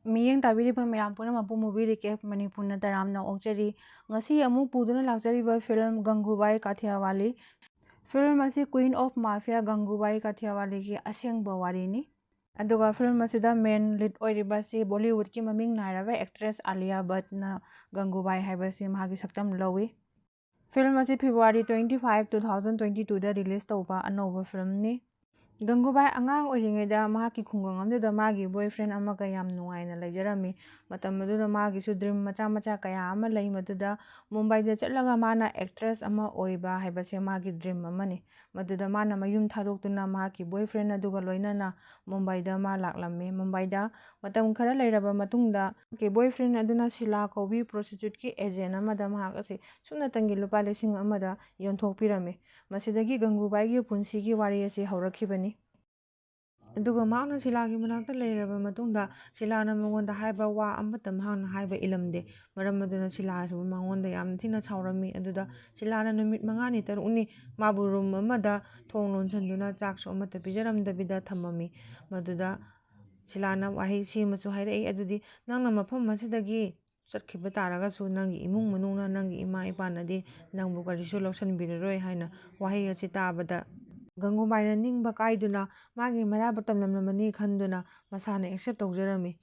ꯃꯤꯠꯌꯦꯡ ꯇꯥꯕꯤꯔꯤꯕ ꯃꯌꯥꯝ ꯄꯨꯝꯅꯃꯛꯄꯨ ꯃꯨꯚꯤ ꯔꯤꯀꯦꯞ ꯃꯅꯤꯄꯨꯔꯅ ꯇꯔꯥꯝꯅ ꯑꯣꯛꯆꯔꯤ꯫ ꯉꯁꯤ ꯑꯃꯨꯛ ꯄꯨꯗꯨꯅ ꯂꯥꯛꯆꯔꯤꯕ ꯐꯤꯜꯝ ꯒꯪꯒꯨꯕꯥꯏ ꯀꯥꯊꯤꯌꯥꯋꯥꯂꯤ꯫ ꯐꯤꯜꯝ ꯑꯁꯤ ꯀ꯭ꯋꯤꯟ ꯑꯣꯐ ꯃꯥꯐꯤꯌꯥ ꯒꯪꯒꯨꯕꯥꯏ ꯀꯥꯊꯤꯌꯥꯋꯥꯂꯤꯒꯤ ꯑꯁꯦꯡꯕ ꯋꯥꯔꯤꯅꯤ꯫ ꯑꯗꯨꯒ ꯐꯤꯜꯝ ꯑꯁꯤꯗ ꯃꯦꯟ ꯂꯤꯗ ꯑꯣꯏꯔꯤꯕ ꯑꯁꯤ ꯕꯣꯂꯤꯋꯨꯗꯀꯤ ꯃꯃꯤꯡ ꯅꯥꯏꯔꯕ ꯑꯦꯛꯇ꯭ꯔꯦꯁ ꯑꯥꯂꯤꯌꯥ ꯚꯠꯅ ꯒꯪꯒꯨꯕꯥꯏ ꯍꯥꯏꯕꯁꯤ ꯃꯍꯥꯛꯀꯤ ꯁꯛꯇꯝ ꯂꯧꯏ꯫ ꯐꯤꯜꯝ ꯑꯁꯤ ꯐꯦꯕ꯭ꯔꯨꯋꯥꯔꯤ 25, 2022ꯗ ꯔꯤꯂꯤꯖ ꯇꯧꯕ ꯑꯅꯧꯕ ꯐꯤꯜꯝꯅꯤ꯫ ꯒꯪꯒꯨꯕꯥꯏ ꯑꯉꯥꯡ ꯑꯣꯏꯔꯤꯉꯩꯗ ꯃꯍꯥꯛꯀꯤ ꯈꯨꯡꯒꯪ ꯑꯃꯗꯨꯗ ꯃꯥꯒꯤ ꯕꯣꯏꯐ꯭ꯔꯦꯟ ꯑꯃꯒ ꯌꯥꯝ ꯅꯨꯡꯉꯥꯏꯅ ꯂꯩꯖꯔꯝꯃꯤ꯫ ꯃꯇꯝ ꯑꯗꯨꯗ ꯃꯥꯒꯤꯁꯨ ꯗ꯭ꯔꯤꯝ ꯃꯆꯥ ꯃꯆꯥ ꯀꯌꯥ ꯑꯃ ꯂꯩ, ꯃꯗꯨꯗ ꯃꯨꯝꯕꯥꯏꯗ ꯆꯠꯂꯒ ꯃꯥꯅ ꯑꯦꯛꯇ꯭ꯔꯦꯁ ꯑꯃ ꯑꯣꯏꯕ ꯍꯥꯏꯕꯁꯦ ꯃꯥꯒꯤ ꯗ꯭ꯔꯤꯝ ꯑꯃꯅꯤ꯫ ꯃꯗꯨꯗ ꯃꯥꯅ ꯃꯌꯨꯝ ꯊꯥꯗꯣꯛꯇꯨꯅ ꯃꯍꯥꯛꯀꯤ ꯕꯣꯏꯐ꯭ꯔꯦꯟ ꯑꯗꯨꯒ ꯂꯣꯏꯅꯅ ꯃꯨꯝꯕꯥꯏꯗ ꯃꯥ ꯂꯥꯛꯂꯝꯃꯤ꯫ ꯃꯨꯝꯕꯥꯏꯗ ꯃꯇꯝ ꯈꯔ ꯂꯩꯔꯕ ꯃꯇꯨꯡꯗ ꯃꯍꯥꯛꯀꯤ ꯕꯣꯏꯐ꯭ꯔꯦꯟ ꯑꯗꯨꯅ ꯁꯤꯂꯥ ꯀꯧꯕꯤ ꯄ꯭ꯔꯣꯁꯇꯤꯇ꯭ꯌꯨꯠꯀꯤ ꯑꯦꯖꯦꯟ ꯑꯃꯗ ꯃꯍꯥꯛ ꯑꯁꯤ ꯁꯨꯞꯅꯇꯪꯒꯤ ꯂꯨꯄꯥ 1,000,000ꯗ ꯌꯣꯟꯊꯣꯛꯄꯤꯔꯝꯃꯤ꯫ ꯃꯁꯤꯗꯒꯤ ꯒꯪꯒꯨꯕꯥꯏꯒꯤ ꯄꯨꯟꯁꯤꯒꯤ ꯋꯥꯔꯤ ꯑꯁꯤ ꯍꯧꯔꯛꯈꯤꯕꯅꯤ꯫ ꯑꯗꯨꯒ ꯃꯍꯥꯛꯅ ꯁꯤꯂꯥꯒꯤ ꯃꯅꯥꯛꯇ ꯂꯩꯔꯕ ꯃꯇꯨꯡꯗ ꯁꯤꯂꯥꯅ ꯃꯉꯣꯟꯗ ꯍꯥꯏꯕ ꯋꯥ ꯑꯃꯠꯇ ꯃꯍꯥꯛꯅ ꯍꯥꯏꯕ ꯏꯜꯂꯝꯗꯦ꯫ ꯃꯔꯝ ꯑꯗꯨꯅ ꯁꯤꯂꯥꯁꯨ ꯃꯉꯣꯟꯗ ꯌꯥꯝꯅ ꯊꯤꯅ ꯁꯥꯎꯔꯝꯃꯤ꯫ ꯑꯗꯨꯗ ꯁꯤꯂꯥꯅ ꯅꯨꯃꯤꯠ 5ꯅꯤ 6ꯅꯤ ꯃꯥꯕꯨ ꯔꯨꯝ ꯑꯃꯗ ꯊꯣꯡ ꯂꯣꯟꯁꯤꯟꯗꯨꯅ ꯆꯥꯛꯁꯨ ꯑꯃꯠꯇ ꯄꯤꯖꯔꯝꯗꯕꯤꯗ ꯊꯝꯃꯝꯃꯤ꯫ ꯃꯗꯨꯗ ꯁꯤꯂꯥꯅ ꯋꯥꯍꯩ ꯁꯤꯃꯁꯨ ꯍꯥꯏꯔꯛꯏ, ꯑꯗꯨꯗꯤ ꯅꯪꯅ ꯃꯐꯝ ꯑꯁꯤꯗꯒꯤ ꯆꯠꯈꯤꯕ ꯇꯥꯔꯒꯁꯨ ꯅꯪꯒꯤ ꯏꯃꯨꯡ ꯃꯅꯨꯡꯅ, ꯅꯪꯒꯤ ꯏꯃꯥ ꯏꯄꯥꯅꯗꯤ ꯅꯪꯕꯨ ꯀꯔꯤꯁꯨ ꯂꯧꯁꯤꯟꯕꯤꯔꯔꯣꯏ ꯍꯥꯏꯅ ꯋꯥꯍꯩ ꯑꯁꯤ ꯇꯥꯕꯗ ꯒꯪꯒꯨꯕꯥꯏꯅ ꯅꯤꯡꯕ ꯀꯥꯏꯗꯨꯅ ꯃꯥꯒꯤ ꯃꯔꯥꯏꯕꯛ ꯇꯝꯂꯝꯂꯕꯅꯤ ꯈꯟꯗꯨꯅ ꯃꯁꯥꯅ ꯑꯦꯛꯁꯦꯞ ꯇꯧꯖꯔꯝꯃꯤ꯫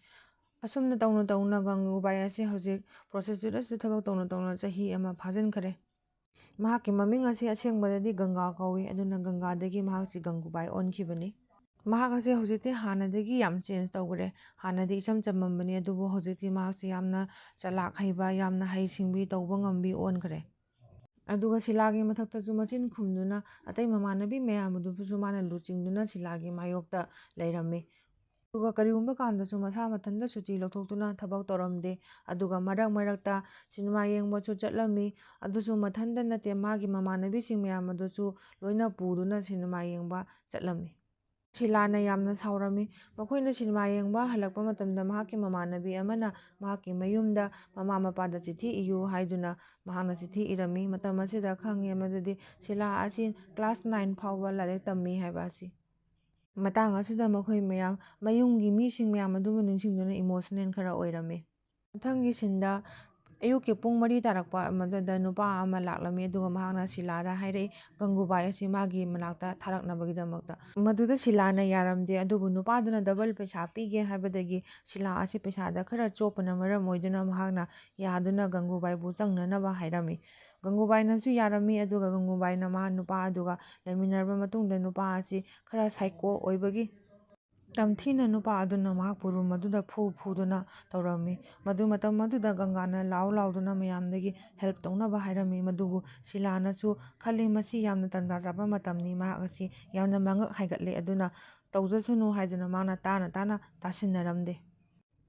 ꯑꯁꯨꯝꯅ ꯇꯧꯅ ꯇꯧꯅ ꯒꯪꯒꯨꯕꯥꯏ ꯑꯁꯤ ꯍꯧꯖꯤꯛ ꯄ꯭ꯔꯣꯁꯇꯤꯇ꯭ꯌꯨꯠ ꯑꯁꯤꯗ ꯊꯕꯛ ꯇꯧꯅ ꯇꯧꯅ ꯆꯍꯤ ꯑꯃ ꯐꯥꯖꯤꯟꯈꯔꯦ꯫ ꯃꯍꯥꯛꯀꯤ ꯃꯃꯤꯡ ꯑꯁꯤ ꯑꯁꯦꯡꯕꯗꯗꯤ ꯒꯪꯒꯥ ꯀꯧꯏ, ꯑꯗꯨꯅ ꯒꯪꯒꯥꯗꯒꯤ ꯃꯍꯥꯛꯁꯤ ꯒꯪꯒꯨꯕꯥꯏ ꯑꯣꯟꯈꯤꯕꯅꯤ꯫ ꯃꯍꯥꯛ ꯑꯁꯤ ꯍꯧꯖꯤꯛꯇꯤ ꯍꯥꯟꯅꯗꯒꯤ ꯌꯥꯝ ꯆꯦꯟꯖ ꯇꯧꯈꯔꯦ꯫ ꯍꯥꯟꯅꯗꯤ ꯏꯆꯝ ꯆꯝꯃꯝꯕꯅꯤ, ꯑꯗꯨꯕꯨ ꯍꯧꯖꯤꯛꯇꯤ ꯃꯍꯥꯛꯁꯤ ꯌꯥꯝꯅ ꯆꯂꯥꯛ ꯍꯩꯕ, ꯌꯥꯝꯅ ꯍꯩꯁꯤꯡꯕꯤ, ꯇꯧꯕ ꯉꯝꯕꯤ ꯑꯣꯟꯈꯔꯦ꯫ ꯑꯗꯨꯒ ꯁꯤꯂꯥꯒꯤ ꯃꯊꯛꯇꯁꯨ ꯃꯆꯤꯟ ꯈꯨꯝꯗꯨꯅ ꯑꯇꯩ ꯃꯃꯥꯟꯅꯕꯤ ꯃꯌꯥꯝ ꯑꯗꯨꯕꯨꯁꯨ ꯃꯥꯅ ꯂꯨꯆꯤꯡꯗꯨꯅ ꯁꯤꯂꯥꯒꯤ ꯃꯥꯌꯣꯛꯇ ꯂꯩꯔꯝꯃꯤ꯫ ꯑꯗꯨꯒ ꯀꯔꯤꯒꯨꯝꯕ ꯀꯥꯟꯗꯁꯨ ꯃꯁꯥ ꯃꯊꯟꯇ ꯁꯨꯇꯤ ꯂꯧꯊꯣꯛꯇꯨꯅ ꯊꯕꯛ ꯇꯧꯔꯝꯗꯦ꯫ ꯑꯗꯨꯒ ꯃꯔꯛ ꯃꯔꯛꯇ ꯁꯤꯅꯦꯃꯥ ꯌꯦꯡꯕꯁꯨ ꯆꯠꯂꯝꯃꯤ꯫ ꯑꯗꯨꯁꯨ ꯃꯊꯟꯇ ꯅꯠꯇꯦ, ꯃꯥꯒꯤ ꯃꯃꯥꯟꯅꯕꯤꯁꯤꯡ ꯃꯌꯥꯝ ꯑꯗꯨꯁꯨ ꯂꯣꯏꯅ ꯄꯨꯗꯨꯅ ꯁꯤꯅꯦꯃꯥ ꯌꯦꯡꯕ ꯆꯠꯂꯝꯃꯤ꯫ ꯁꯤꯂꯥꯅ ꯌꯥꯝꯅ ꯁꯥꯎꯔꯝꯃꯤ꯫ ꯃꯈꯣꯏꯅ ꯁꯤꯅꯦꯃꯥ ꯌꯦꯡꯕ ꯍꯜꯂꯛꯄ ꯃꯇꯝꯗ ꯃꯍꯥꯛꯀꯤ ꯃꯃꯥꯟꯅꯕꯤ ꯑꯃꯅ ꯃꯍꯥꯛꯀꯤ ꯃꯌꯨꯝꯗ ꯃꯃꯥ ꯃꯄꯥꯗ ꯆꯤꯊꯤ ꯏꯌꯨ ꯍꯥꯏꯗꯨꯅ ꯃꯍꯥꯛꯅ ꯆꯤꯊꯤ ꯏꯔꯝꯃꯤ꯫ ꯃꯇꯝ ꯑꯁꯤꯗ ꯈꯪꯉꯦ ꯃꯗꯨꯗꯤ ꯁꯤꯂꯥ ꯑꯁꯤ ꯀ꯭ꯂꯥꯁ 9 ꯐꯥꯎꯕ ꯂꯥꯏꯔꯤꯛ ꯇꯝꯃꯤ ꯍꯥꯏꯕ ꯑꯁꯤ꯫ ꯃꯇꯥꯡ ꯑꯁꯤꯗ ꯃꯈꯣꯏ ꯃꯌꯥꯝ ꯃꯌꯨꯝꯒꯤ ꯃꯤꯁꯤꯡ ꯃꯌꯥꯝ ꯑꯗꯨꯕꯨ ꯅꯤꯡꯁꯤꯡꯗꯨꯅ ꯏꯃꯣꯁꯅꯦꯜ ꯈꯔ ꯑꯣꯏꯔꯝꯃꯤ꯫ ꯃꯊꯪꯒꯤ ꯁꯤꯟꯗ ꯑꯌꯨꯛꯀꯤ ꯄꯨꯡ 4 ꯇꯥꯔꯛꯄ ꯃꯗꯨꯗ ꯅꯨꯄꯥ ꯑꯃ ꯂꯥꯛꯂꯝꯃꯤ꯫ ꯑꯗꯨꯒ ꯃꯍꯥꯛꯅ ꯁꯤꯂꯥꯗ ꯍꯥꯏꯔꯛꯏ ꯒꯪꯒꯨꯕꯥꯏ ꯑꯁꯤ ꯃꯥꯒꯤ ꯃꯅꯥꯛꯇ ꯊꯥꯔꯛꯅꯕꯒꯤꯗꯃꯛꯇ꯫ ꯃꯗꯨꯗ ꯁꯤꯂꯥꯅ ꯌꯥꯔꯝꯗꯦ, ꯑꯗꯨꯕꯨ ꯅꯨꯄꯥꯗꯨꯅ ꯗꯕꯜ ꯄꯩꯁꯥ ꯄꯤꯒꯦ ꯍꯥꯏꯕꯗꯒꯤ ꯁꯤꯂꯥ ꯑꯁꯤ ꯄꯩꯁꯥꯗ ꯈꯔ ꯆꯣꯞꯄꯅ ꯃꯔꯝ ꯑꯣꯏꯗꯨꯅ ꯃꯍꯥꯛꯅ ꯌꯥꯗꯨꯅ ꯒꯪꯒꯨꯕꯥꯏꯕꯨ ꯆꯪꯅꯅꯕ ꯍꯥꯏꯔꯝꯃꯤ꯫ ꯒꯪꯒꯨꯕꯥꯏꯅꯁꯨ ꯌꯥꯔꯝꯃꯤ꯫ ꯑꯗꯨꯒ ꯒꯪꯒꯨꯕꯥꯏꯅ ꯅꯨꯄꯥ ꯑꯗꯨꯒ ꯂꯩꯃꯤꯟꯅꯔꯕ ꯃꯇꯨꯡꯗ ꯅꯨꯄꯥ ꯑꯁꯤ ꯈꯔ ꯁꯥꯏꯀꯣ ꯑꯣꯏꯕꯒꯤ ꯇꯝꯊꯤꯅ ꯅꯨꯄꯥ ꯑꯗꯨꯅ ꯃꯍꯥꯛꯄꯨ ꯔꯨꯝ ꯑꯗꯨꯗ ꯐꯨꯗꯨꯅ ꯇꯧꯔꯝꯃꯤ꯫ ꯃꯇꯝ ꯑꯗꯨꯗ ꯒꯪꯒꯥꯅ ꯂꯥꯎꯗꯨꯅ ꯃꯌꯥꯝꯗꯒꯤ ꯍꯦꯜꯞ ꯇꯧꯅꯕ ꯍꯥꯏꯔꯝꯃꯤ꯫ ꯃꯗꯨꯕꯨ ꯁꯤꯂꯥꯅꯁꯨ ꯈꯜꯂꯤ ꯃꯁꯤ ꯌꯥꯝꯅ ꯇꯟꯖꯥ ꯆꯥꯕ ꯃꯇꯝꯅꯤ, ꯃꯍꯥꯛ ꯑꯁꯤ ꯌꯥꯝꯅ ꯃꯉꯛ ꯍꯥꯏꯒꯠꯂꯦ, ꯑꯗꯨꯅ ꯇꯧꯖꯁꯅꯨ ꯍꯥꯏꯗꯨꯅ ꯃꯥꯅ ꯇꯥꯅ ꯇꯥꯁꯤꯟꯅꯔꯝꯗꯦ꯫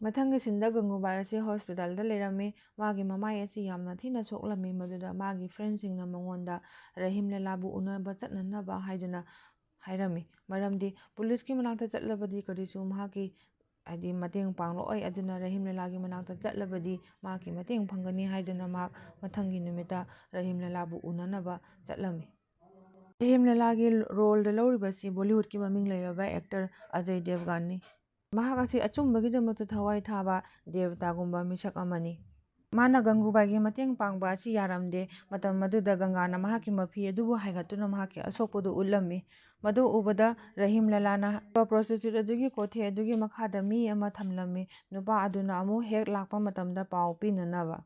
ꯃꯊꯪꯒꯤ ꯁꯤꯟꯗ ꯒꯪꯒꯨꯕꯥꯏ ꯑꯁꯤ ꯍꯣꯁꯄꯤꯇꯥꯜꯗ ꯂꯩꯔꯝꯃꯤ꯫ ꯃꯥꯒꯤ ꯃꯃꯥꯏ ꯑꯁꯤ ꯌꯥꯝꯅ ꯊꯤꯅ ꯁꯣꯛꯂꯝꯃꯤ꯫ ꯃꯗꯨꯗ ꯃꯥꯒꯤ ꯐ꯭ꯔꯦꯟꯁꯤꯡꯅ ꯃꯉꯣꯟꯗ ꯔꯍꯤꯝꯂꯥꯂꯥꯕꯨ ꯎꯅꯕ ꯆꯠꯅꯅꯕ ꯍꯥꯏꯗꯨꯅ ꯍꯥꯏꯔꯝꯃꯤ꯫ ꯃꯔꯝꯗꯤ ꯄꯨꯂꯤꯁꯀꯤ ꯃꯅꯥꯛꯇ ꯆꯠꯂꯕꯗꯤ ꯀꯔꯤꯁꯨ ꯃꯍꯥꯛꯀꯤ ꯃꯇꯦꯡ ꯄꯥꯡꯂꯛꯑꯣꯏ, ꯑꯗꯨꯅ ꯔꯍꯤꯝꯂꯥꯂꯥꯒꯤ ꯃꯅꯥꯛꯇ ꯆꯠꯂꯕꯗꯤ ꯃꯍꯥꯛꯀꯤ ꯃꯇꯦꯡ ꯐꯪꯒꯅꯤ ꯍꯥꯏꯗꯨꯅ ꯃꯍꯥꯛ ꯃꯊꯪꯒꯤ ꯅꯨꯃꯤꯠꯇ ꯔꯍꯤꯝꯂꯥꯂꯥꯕꯨ ꯎꯅꯅꯕ ꯆꯠꯂꯝꯃꯤ꯫ ꯔꯍꯤꯝꯂꯥꯂꯥꯒꯤ ꯔꯣꯜꯗ ꯂꯧꯔꯤꯕꯁꯤ ꯕꯣꯂꯤꯋꯨꯗꯀꯤ ꯃꯃꯤꯡ ꯂꯩꯔꯕ ꯑꯦꯛꯇꯔ ꯑꯖꯌ ꯗꯦꯕꯒꯟꯅꯤ꯫ ꯃꯍꯥꯛ ꯑꯁꯤ ꯑꯆꯨꯝꯕꯒꯤꯗꯃꯛꯇ ꯊꯋꯥꯏ ꯊꯥꯕ ꯗꯦꯕꯇꯥꯒꯨꯝꯕ ꯃꯤꯁꯛ ꯑꯃꯅꯤ꯫ ꯃꯥꯅ ꯒꯪꯒꯨꯕꯥꯏꯒꯤ ꯃꯇꯦꯡ ꯄꯥꯡꯕ ꯑꯁꯤ ꯌꯥꯔꯝꯗꯦ꯫ ꯃꯇꯝ ꯑꯗꯨꯗ ꯒꯪꯒꯥꯅ ꯃꯍꯥꯛꯀꯤ ꯃꯐꯤ ꯑꯗꯨꯕꯨ ꯍꯥꯏꯒꯠꯇꯨꯅ ꯃꯍꯥꯛꯀꯤ ꯑꯁꯣꯛꯄꯗꯨ ꯎꯠꯂꯝꯃꯤ꯫ ꯃꯗꯨ ꯎꯕꯗ ꯔꯍꯤꯝꯂꯥꯂꯥꯅ ꯄ꯭ꯔꯣꯁꯇꯤꯇ꯭ꯌꯨꯠ ꯑꯗꯨꯒꯤ ꯀꯣꯊꯦ ꯑꯗꯨꯒꯤ ꯃꯈꯥꯗ ꯃꯤ ꯑꯃ ꯊꯝꯂꯝꯃꯤ, ꯅꯨꯄꯥ ꯑꯗꯨꯅ ꯑꯃꯨꯛ ꯍꯦꯛ ꯂꯥꯛꯄ ꯃꯇꯝꯗ ꯄꯥꯎ ꯄꯤꯅꯅꯕ꯫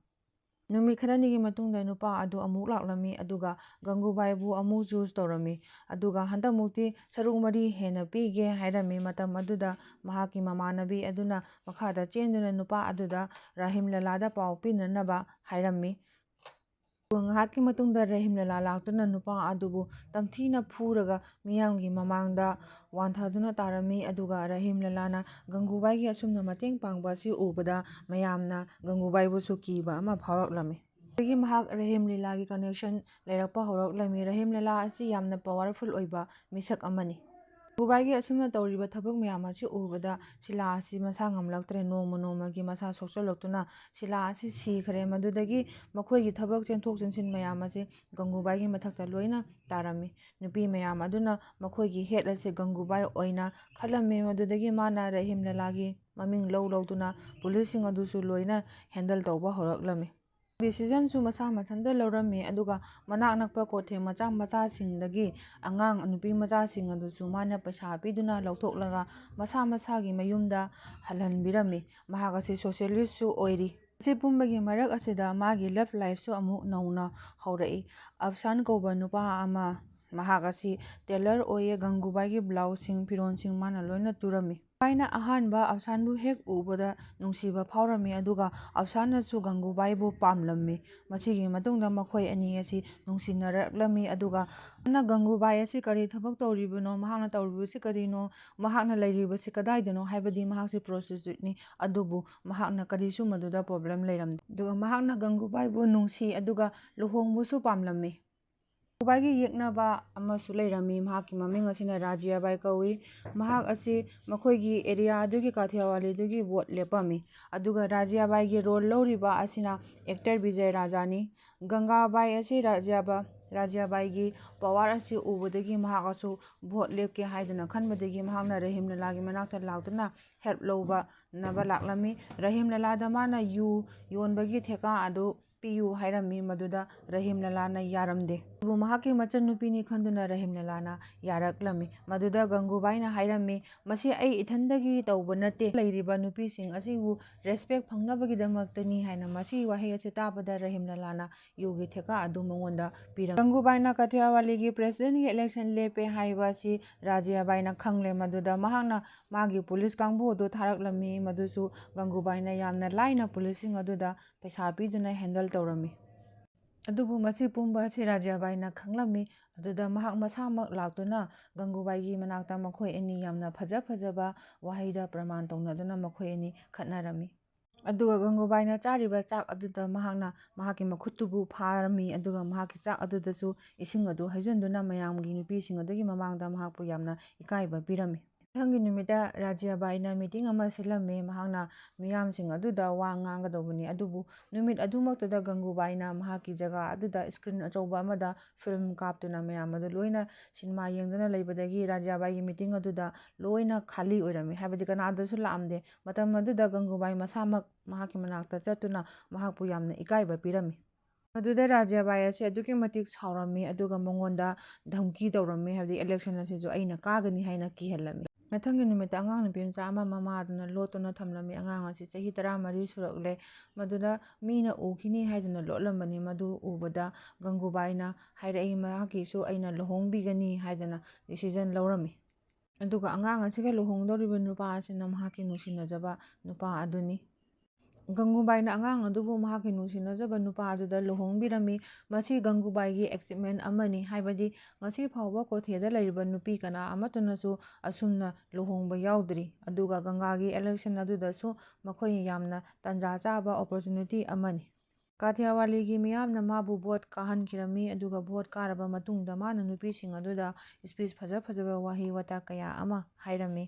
ꯅꯨꯃꯤꯠ ꯈꯔꯅꯤꯒꯤ ꯃꯇꯨꯡꯗ ꯅꯨꯄꯥ ꯑꯗꯨ ꯑꯃꯨꯛ ꯂꯥꯛꯂꯝꯃꯤ, ꯑꯗꯨꯒ ꯒꯪꯒꯨꯕꯥꯏꯕꯨ ꯑꯃꯨꯛ ꯆꯨꯁ ꯇꯧꯔꯝꯃꯤ, ꯑꯗꯨꯒ ꯍꯟꯗꯛꯃꯨꯛꯇꯤ ꯁꯔꯨꯛ 4 ꯍꯦꯟꯅ ꯄꯤꯒꯦ ꯍꯥꯏꯔꯝꯃꯤ꯫ ꯃꯇꯝ ꯑꯗꯨꯗ ꯃꯍꯥꯛꯀꯤ ꯃꯃꯥꯟꯅꯕꯤ ꯑꯗꯨꯅ ꯃꯈꯥꯗ ꯆꯦꯟꯗꯨꯅ ꯅꯨꯄꯥ ꯑꯗꯨꯗ ꯔꯍꯤꯝꯂꯥꯂꯥꯗ ꯄꯥꯎ ꯄꯤꯅꯅꯕ ꯍꯥꯏꯔꯝꯃꯤ꯫ ꯑꯗꯨꯒ ꯉꯥꯏꯍꯥꯛꯀꯤ ꯃꯇꯨꯡꯗ ꯔꯍꯤꯝꯂꯥꯂꯥ ꯂꯥꯛꯇꯨꯅ ꯅꯨꯄꯥ ꯑꯗꯨꯕꯨ ꯇꯝꯊꯤꯅ ꯐꯨꯔꯒ ꯃꯤꯌꯥꯝꯒꯤ ꯃꯃꯥꯡꯗ ꯋꯥꯟꯊꯗꯨꯅ ꯇꯥꯔꯝꯃꯤ꯫ ꯑꯗꯨꯒ ꯔꯍꯤꯝꯂꯥꯂꯥꯅ ꯒꯪꯒꯨꯕꯥꯏꯒꯤ ꯑꯁꯨꯝꯅ ꯃꯇꯦꯡ ꯄꯥꯡꯕ ꯑꯁꯤ ꯎꯕꯗ ꯃꯌꯥꯝꯅ ꯒꯪꯒꯨꯕꯥꯏꯕꯨꯁꯨ ꯀꯤꯕ ꯑꯃ ꯐꯥꯎꯔꯛꯂꯝꯃꯤ꯫ ꯑꯗꯨꯗꯒꯤ ꯃꯍꯥꯛ ꯔꯍꯤꯝꯂꯥꯂꯥꯒꯤ ꯀꯅꯦꯛꯁꯟ ꯂꯩꯔꯛꯄ ꯍꯧꯔꯛꯂꯝꯃꯤ꯫ ꯔꯍꯤꯝꯂꯥꯂꯥ ꯑꯁꯤ ꯌꯥꯝꯅ ꯄꯥꯋꯔꯐꯨꯜ ꯑꯣꯏꯕ ꯃꯤꯁꯛ ꯑꯃꯅꯤ꯫ ꯒꯪꯒꯨꯕꯥꯏꯒꯤ ꯑꯁꯨꯝꯅ ꯇꯧꯔꯤꯕ ꯊꯕꯛ ꯃꯌꯥꯝ ꯑꯁꯤ ꯎꯕꯗ ꯁꯤꯂꯥ ꯑꯁꯤ ꯃꯁꯥ ꯉꯝꯂꯛꯇ꯭ꯔꯦ꯫ ꯅꯣꯡꯃ ꯅꯣꯡꯃꯒꯤ ꯃꯁꯥ ꯁꯣꯛꯆꯜꯂꯛꯇꯨꯅ ꯁꯤꯂꯥ ꯑꯁꯤ ꯁꯤꯈ꯭ꯔꯦ꯫ ꯃꯗꯨꯗꯒꯤ ꯃꯈꯣꯏꯒꯤ ꯊꯕꯛ ꯆꯦꯟꯊꯣꯛ ꯆꯦꯟꯁꯤꯟ ꯃꯌꯥꯝ ꯑꯁꯤ ꯒꯪꯒꯨꯕꯥꯏꯒꯤ ꯃꯊꯛꯇ ꯂꯣꯏꯅ ꯇꯥꯔꯝꯃꯤ꯫ ꯅꯨꯄꯤ ꯃꯌꯥꯝ ꯑꯗꯨꯅ ꯃꯈꯣꯏꯒꯤ ꯍꯦꯠ ꯑꯁꯤ ꯒꯪꯒꯨꯕꯥꯏ ꯑꯣꯏꯅ ꯈꯜꯂꯝꯃꯤ꯫ ꯃꯗꯨꯗꯒꯤ ꯃꯥꯅ ꯔꯍꯤꯝꯂꯥꯂꯥꯒꯤ ꯃꯃꯤꯡ ꯂꯧꯗꯨꯅ ꯄꯨꯂꯤꯁꯁꯤꯡ ꯑꯗꯨꯁꯨ ꯂꯣꯏꯅ ꯍꯦꯟꯗꯜ ꯇꯧꯕ ꯍꯧꯔꯛꯂꯝꯃꯤ꯫ ꯗꯤꯁꯤꯖꯟꯁꯨ ꯃꯁꯥ ꯃꯊꯟꯇ ꯂꯧꯔꯝꯃꯤ ꯑꯗꯨꯒ ꯃꯅꯥꯛ ꯅꯛꯄ ꯀꯣꯊꯦ ꯃꯆꯥ ꯃꯆꯥꯁꯤꯡꯗꯒꯤ ꯑꯉꯥꯡ ꯅꯨꯄꯤ ꯃꯆꯥꯁꯤꯡ ꯑꯗꯨꯁꯨ ꯃꯥꯅ ꯄꯩꯁꯥ ꯄꯤꯗꯨꯅ ꯂꯧꯊꯣꯛꯂꯒ ꯃꯁꯥ ꯃꯁꯥꯒꯤ ꯃꯌꯨꯝꯗ ꯍꯜꯍꯟꯕꯤꯔꯝꯃꯤ꯫ ꯃꯍꯥꯛ ꯑꯁꯤ ꯁꯣꯁꯤꯌꯦꯂꯤꯁꯠꯁꯨ ꯑꯣꯏꯔꯤ꯫ ꯃꯁꯤ ꯄꯨꯝꯕꯒꯤ ꯃꯔꯛ ꯑꯁꯤꯗ ꯃꯥꯒꯤ ꯂꯚ ꯂꯥꯏꯐꯁꯨ ꯑꯃꯨꯛ ꯅꯧꯅ ꯍꯧꯔꯛꯏ꯫ ꯑꯐꯁꯥꯟ ꯀꯧꯕ ꯅꯨꯄꯥ ꯑꯃ, ꯃꯍꯥꯛ ꯑꯁꯤ ꯇꯦꯂꯔ ꯑꯣꯏꯌꯦ꯫ ꯒꯪꯒꯨꯕꯥꯏꯒꯤ ꯕ꯭ꯂꯥꯎꯖꯁꯤꯡ, ꯐꯤꯔꯣꯜꯁꯤꯡ ꯃꯥꯅ ꯂꯣꯏꯅ ꯇꯨꯔꯝꯃꯤ꯫ ꯒꯪꯒꯨꯕꯥꯏꯅ ꯑꯍꯥꯟꯕ ꯑꯐꯁꯥꯟꯕꯨ ꯍꯦꯛ ꯎꯕꯗ ꯅꯨꯡꯁꯤꯕ ꯐꯥꯎꯔꯝꯃꯤ ꯑꯗꯨꯒ ꯑꯐꯁꯥꯟꯅꯁꯨ ꯒꯪꯒꯨꯕꯥꯏꯕꯨ ꯄꯥꯝꯂꯝꯃꯤ꯫ ꯃꯁꯤꯒꯤ ꯃꯇꯨꯡꯗ ꯃꯈꯣꯏ ꯑꯅꯤ ꯑꯁꯤ ꯅꯨꯡꯁꯤꯅꯔꯛꯂꯝꯃꯤ ꯑꯗꯨꯒ ꯒꯪꯒꯨꯕꯥꯏ ꯑꯁꯤ ꯀꯔꯤ ꯊꯕꯛ ꯇꯧꯔꯤꯕꯅꯣ, ꯃꯍꯥꯛꯅ ꯇꯧꯔꯤꯕꯁꯤ ꯀꯔꯤꯅꯣ, ꯃꯍꯥꯛꯅ ꯂꯩꯔꯤꯕꯁꯤ ꯀꯗꯥꯏꯗꯅꯣ, ꯍꯥꯏꯕꯗꯤ ꯃꯍꯥꯛꯁꯤ ꯄ꯭ꯔꯣꯁꯇꯤꯇ꯭ꯌꯨꯠꯅꯤ ꯑꯗꯨꯕꯨ ꯃꯍꯥꯛꯅ ꯀꯔꯤꯁꯨ ꯃꯗꯨꯗ ꯄ꯭ꯔꯣꯕ꯭ꯂꯦꯝ ꯂꯩꯔꯝꯗꯦ꯫ ꯑꯗꯨꯒ ꯃꯍꯥꯛꯅ ꯒꯪꯒꯨꯕꯥꯏꯕꯨ ꯅꯨꯡꯁꯤ ꯑꯗꯨꯒ ꯂꯨꯍꯣꯡꯕꯁꯨ ꯄꯥꯝꯂꯝꯃꯤ꯫ ꯒꯪꯒꯨꯕꯥꯏꯒꯤ ꯌꯦꯛꯅꯕ ꯑꯃꯁꯨ ꯂꯩꯔꯝꯃꯤ, ꯃꯍꯥꯛꯀꯤ ꯃꯃꯤꯡ ꯑꯁꯤꯅ ꯔꯥꯖ꯭ꯌꯕꯥꯏ ꯀꯧꯏ꯫ ꯃꯍꯥꯛ ꯑꯁꯤ ꯃꯈꯣꯏꯒꯤ ꯑꯦꯔꯤꯌꯥ ꯑꯗꯨꯒꯤ ꯀꯥꯊꯤꯌꯥꯋꯥꯂꯤꯗꯨꯒꯤ ꯚꯣꯠ ꯂꯦꯞꯄꯝꯃꯤ꯫ ꯑꯗꯨꯒ ꯔꯥꯖ꯭ꯌꯕꯥꯏꯒꯤ ꯔꯣꯜ ꯂꯧꯔꯤꯕ ꯑꯁꯤꯅ ꯑꯦꯛꯇꯔ ꯕꯤꯖꯌ ꯔꯥꯖꯥꯅꯤ꯫ ꯒꯪꯒꯥꯕꯥꯏ ꯑꯁꯤ ꯔꯥꯖ꯭ꯌꯕꯥꯏꯒꯤ ꯄꯋꯥꯔ ꯑꯁꯤ ꯎꯕꯗꯒꯤ ꯃꯍꯥꯛ ꯑꯁꯨ ꯚꯣꯠ ꯂꯦꯞꯀꯦ ꯍꯥꯏꯗꯨꯅ ꯈꯟꯕꯗꯒꯤ ꯃꯍꯥꯛꯅ ꯔꯍꯤꯝꯂꯥꯂꯥꯒꯤ ꯃꯅꯥꯛꯇ ꯂꯥꯛꯇꯨꯅ ꯍꯦꯜꯞ ꯂꯧꯅꯕ ꯂꯥꯛꯂꯝꯃꯤ꯫ ꯔꯍꯤꯝꯂꯥꯂꯥꯗ ꯃꯥꯅ ꯌꯨ ꯌꯣꯟꯕꯒꯤ ꯊꯦꯀꯥ ꯑꯗꯨ ꯄꯤꯌꯨ ꯍꯥꯏꯔꯝꯃꯤ, ꯃꯗꯨꯗ ꯔꯍꯤꯝꯂꯥꯂꯥꯅ ꯌꯥꯔꯝꯗꯦ꯫ ꯑꯗꯨꯕꯨ ꯃꯍꯥꯛꯀꯤ ꯃꯆꯟꯅꯨꯄꯤꯅꯤ ꯈꯟꯗꯨꯅ ꯔꯍꯤꯝꯂꯥꯂꯥꯅ ꯌꯥꯔꯛꯂꯝꯃꯤ꯫ ꯃꯗꯨꯗ ꯒꯪꯒꯨꯕꯥꯏꯅ ꯍꯥꯏꯔꯝꯃꯤ, ꯃꯁꯤ ꯑꯩ ꯏꯊꯟꯗꯒꯤ ꯇꯧꯕ ꯅꯠꯇꯦ, ꯂꯩꯔꯤꯕ ꯅꯨꯄꯤꯁꯤꯡ ꯑꯁꯤꯕꯨ ꯔꯦꯁꯄꯦꯛ ꯐꯪꯅꯕꯒꯤꯗꯃꯛꯇꯅꯤ ꯍꯥꯏꯅ꯫ ꯃꯁꯤꯒꯤ ꯋꯥꯍꯩ ꯑꯁꯤ ꯇꯥꯕꯗ ꯔꯍꯤꯝꯂꯥꯂꯥꯅ ꯌꯨꯒꯤ ꯊꯦꯀꯥ ꯑꯗꯨ ꯃꯉꯣꯟꯗ ꯄꯤꯔꯝꯃꯤ꯫ ꯒꯪꯒꯨꯕꯥꯏꯅ ꯀꯥꯊꯤꯌꯥꯋꯥꯂꯤꯒꯤ ꯄ꯭ꯔꯦꯁꯤꯗꯦꯟꯠꯒꯤ ꯏꯂꯦꯛꯁꯟ ꯂꯦꯞꯄꯦ ꯍꯥꯏꯕ ꯑꯁꯤ ꯔꯥꯖ꯭ꯌꯕꯥꯏꯅ ꯈꯪꯂꯦ꯫ ꯃꯗꯨꯗ ꯃꯍꯥꯛꯅ ꯃꯥꯒꯤ ꯄꯨꯂꯤꯁ ꯀꯥꯡꯕꯨ ꯑꯗꯨ ꯊꯥꯔꯛꯂꯝꯃꯤ, ꯃꯗꯨꯁꯨ ꯒꯪꯒꯨꯕꯥꯏꯅ ꯌꯥꯝꯅ ꯂꯥꯏꯅ ꯄꯨꯂꯤꯁꯁꯤꯡ ꯑꯗꯨꯗ ꯄꯩꯁꯥ ꯄꯤꯗꯨꯅ ꯍꯦꯟꯗꯜ ꯇꯧꯔꯝꯃꯤ꯫ ꯑꯗꯨꯕꯨ ꯃꯁꯤ ꯄꯨꯝꯕ ꯑꯁꯤ ꯔꯥꯖ꯭ꯌꯕꯥꯏꯅ ꯈꯪꯂꯝꯃꯤ꯫ ꯑꯗꯨꯗ ꯃꯍꯥꯛ ꯃꯁꯥꯃꯛ ꯂꯥꯛꯇꯨꯅ ꯒꯪꯒꯨꯕꯥꯏꯒꯤ ꯃꯅꯥꯛꯇ ꯃꯈꯣꯏ ꯑꯅꯤ ꯌꯥꯝꯅ ꯐꯖ ꯐꯖꯕ ꯋꯥꯍꯩꯗ ꯄ꯭ꯔꯃꯥꯟ ꯇꯧꯅꯗꯨꯅ ꯃꯈꯣꯏ ꯑꯅꯤ ꯈꯠꯅꯔꯝꯃꯤ꯫ ꯑꯗꯨꯒ ꯒꯪꯒꯨꯕꯥꯏꯅ ꯆꯥꯔꯤꯕ ꯆꯥꯛ ꯑꯗꯨꯗ ꯃꯍꯥꯛꯅ ꯃꯍꯥꯛꯀꯤ ꯃꯈꯨꯠꯇꯨꯕꯨ ꯐꯥꯔꯝꯃꯤ ꯑꯗꯨꯒ ꯃꯍꯥꯛꯀꯤ ꯆꯥꯛ ꯑꯗꯨꯗꯁꯨ ꯏꯁꯤꯡ ꯑꯗꯨ ꯍꯩꯖꯤꯟꯗꯨꯅ ꯃꯌꯥꯝꯒꯤ ꯅꯨꯄꯤꯁꯤꯡ ꯑꯗꯨꯒꯤ ꯃꯃꯥꯡꯗ ꯃꯍꯥꯛꯄꯨ ꯌꯥꯝꯅ ꯏꯀꯥꯏꯕ ꯄꯤꯔꯝꯃꯤ꯫ ꯃꯊꯪꯒꯤ ꯅꯨꯃꯤꯠꯇ ꯔꯥꯖ꯭ꯌꯕꯥꯏꯅ ꯃꯤꯇꯤꯡ ꯑꯃ ꯁꯤꯜꯂꯝꯃꯤ꯫ ꯃꯍꯥꯛꯅ ꯃꯤꯌꯥꯝꯁꯤꯡ ꯑꯗꯨꯗ ꯋꯥ ꯉꯥꯡꯒꯗꯧꯕꯅꯤ꯫ ꯑꯗꯨꯕꯨ ꯅꯨꯃꯤꯠ ꯑꯗꯨꯃꯛꯇꯨꯗ ꯒꯪꯒꯨꯕꯥꯏꯅ ꯃꯍꯥꯛꯀꯤ ꯖꯒꯥ ꯑꯗꯨꯗ ꯁ꯭ꯀ꯭ꯔꯤꯟ ꯑꯆꯧꯕ ꯑꯃꯗ ꯐꯤꯜꯝ ꯀꯥꯞꯇꯨꯅ ꯃꯌꯥꯝ ꯑꯗꯨ ꯂꯣꯏꯅ ꯁꯤꯅꯦꯃꯥ ꯌꯦꯡꯗꯨꯅ ꯂꯩꯕꯗꯒꯤ ꯔꯥꯖ꯭ꯌꯕꯥꯏꯒꯤ ꯃꯤꯇꯤꯡ ꯑꯗꯨꯗ ꯂꯣꯏꯅ ꯈꯥꯂꯤ ꯑꯣꯏꯔꯝꯃꯤ, ꯍꯥꯏꯕꯗꯤ ꯀꯅꯥꯗꯁꯨ ꯂꯥꯛꯑꯝꯗꯦ꯫ ꯃꯇꯝ ꯑꯗꯨꯗ ꯒꯪꯒꯨꯕꯥꯏ ꯃꯁꯥꯃꯛ ꯃꯍꯥꯛꯀꯤ ꯃꯅꯥꯛꯇ ꯆꯠꯇꯨꯅ ꯃꯍꯥꯛꯄꯨ ꯌꯥꯝꯅ ꯏꯀꯥꯏꯕ ꯄꯤꯔꯝꯃꯤ꯫ ꯃꯗꯨꯗ ꯔꯥꯖ꯭ꯌꯕꯥꯏ ꯑꯁꯤ ꯑꯗꯨꯛꯀꯤ ꯃꯇꯤꯛ ꯁꯥꯎꯔꯝꯃꯤ ꯑꯗꯨꯒ ꯃꯉꯣꯟꯗ ꯙꯝꯀꯤ ꯇꯧꯔꯝꯃꯤ, ꯍꯥꯏꯕꯗꯤ ꯏꯂꯦꯛꯁꯟ ꯑꯁꯤꯁꯨ ꯑꯩꯅ ꯀꯥꯒꯅꯤ ꯍꯥꯏꯅ ꯀꯤꯍꯜꯂꯝꯃꯤ꯫ ꯃꯊꯪꯒꯤ ꯅꯨꯃꯤꯠꯇ ꯑꯉꯥꯡ ꯅꯨꯄꯤ ꯃꯆꯥ ꯑꯃ ꯃꯃꯥꯗꯨꯅ ꯂꯣꯠꯇꯨꯅ ꯊꯝꯂꯝꯃꯤ꯫ ꯑꯉꯥꯡ ꯑꯁꯤ ꯆꯍꯤ 13 ꯁꯨꯔꯛꯂꯦ꯫ ꯃꯗꯨꯗ ꯃꯤꯅ ꯎꯈꯤꯅꯤ ꯍꯥꯏꯗꯨꯅ ꯂꯣꯠꯂꯝꯕꯅꯤ꯫ ꯃꯗꯨ ꯎꯕꯗ ꯒꯪꯒꯨꯕꯥꯏꯅ ꯍꯥꯏꯔꯛꯏ, ꯃꯍꯥꯛꯀꯤꯁꯨ ꯑꯩꯅ ꯂꯨꯍꯣꯡꯕꯤꯒꯅꯤ ꯍꯥꯏꯗꯅ ꯗꯤꯁꯤꯖꯟ ꯂꯧꯔꯝꯃꯤ꯫ ꯑꯗꯨꯒ ꯑꯉꯥꯡ ꯑꯁꯤꯒ ꯂꯨꯍꯣꯡꯗꯧꯔꯤꯕ ꯅꯨꯄꯥ ꯑꯁꯤꯅ ꯃꯍꯥꯛꯀꯤ ꯅꯨꯡꯁꯤꯅꯖꯕ ꯅꯨꯄꯥ ꯑꯗꯨꯅꯤ꯫ ꯒꯪꯒꯨꯕꯥꯏꯅ ꯑꯉꯥꯡ ꯑꯗꯨꯕꯨ ꯃꯍꯥꯛꯀꯤ ꯅꯨꯡꯁꯤꯅꯖꯕ ꯅꯨꯄꯥ ꯑꯗꯨꯗ ꯂꯨꯍꯣꯡꯕꯤꯔꯝꯃꯤ꯫ ꯃꯁꯤ ꯒꯪꯒꯨꯕꯥꯏꯒꯤ ꯑꯦꯆꯤꯞꯃꯦꯟꯠ ꯑꯃꯅꯤ, ꯍꯥꯏꯕꯗꯤ ꯉꯁꯤ ꯐꯥꯎꯕ ꯀꯣꯊꯦꯗ ꯂꯩꯔꯤꯕ ꯅꯨꯄꯤ ꯀꯅꯥ ꯑꯃꯠꯇꯅꯁꯨ ꯑꯁꯨꯝꯅ ꯂꯨꯍꯣꯡꯕ ꯌꯥꯎꯗ꯭ꯔꯤ꯫ ꯑꯗꯨꯒ ꯒꯪꯒꯥꯒꯤ ꯏꯂꯦꯛꯁꯟ ꯑꯗꯨꯗꯁꯨ ꯃꯈꯣꯏ ꯌꯥꯝꯅ ꯇꯥꯟꯖꯥ ꯆꯥꯕ ꯑꯣꯄꯣꯔꯆꯨꯅꯤꯇꯤ ꯑꯃꯅꯤ꯫ ꯀꯥꯊꯤꯌꯥꯋꯥꯂꯤꯒꯤ ꯃꯤꯌꯥꯝꯅ ꯃꯥꯕꯨ ꯚꯣꯠ ꯀꯥꯍꯟꯈꯤꯔꯝꯃꯤ ꯑꯗꯨꯒ ꯚꯣꯠ ꯀꯥꯔꯕ ꯃꯇꯨꯡꯗ ꯃꯥꯅ ꯅꯨꯄꯤꯁꯤꯡ ꯑꯗꯨꯗ ꯁ꯭ꯄꯤꯆ ꯐꯖ ꯐꯖꯕ ꯋꯥꯍꯩ ꯋꯥꯇꯥ ꯀꯌꯥ ꯑꯃ ꯍꯥꯏꯔꯝꯃꯤ꯫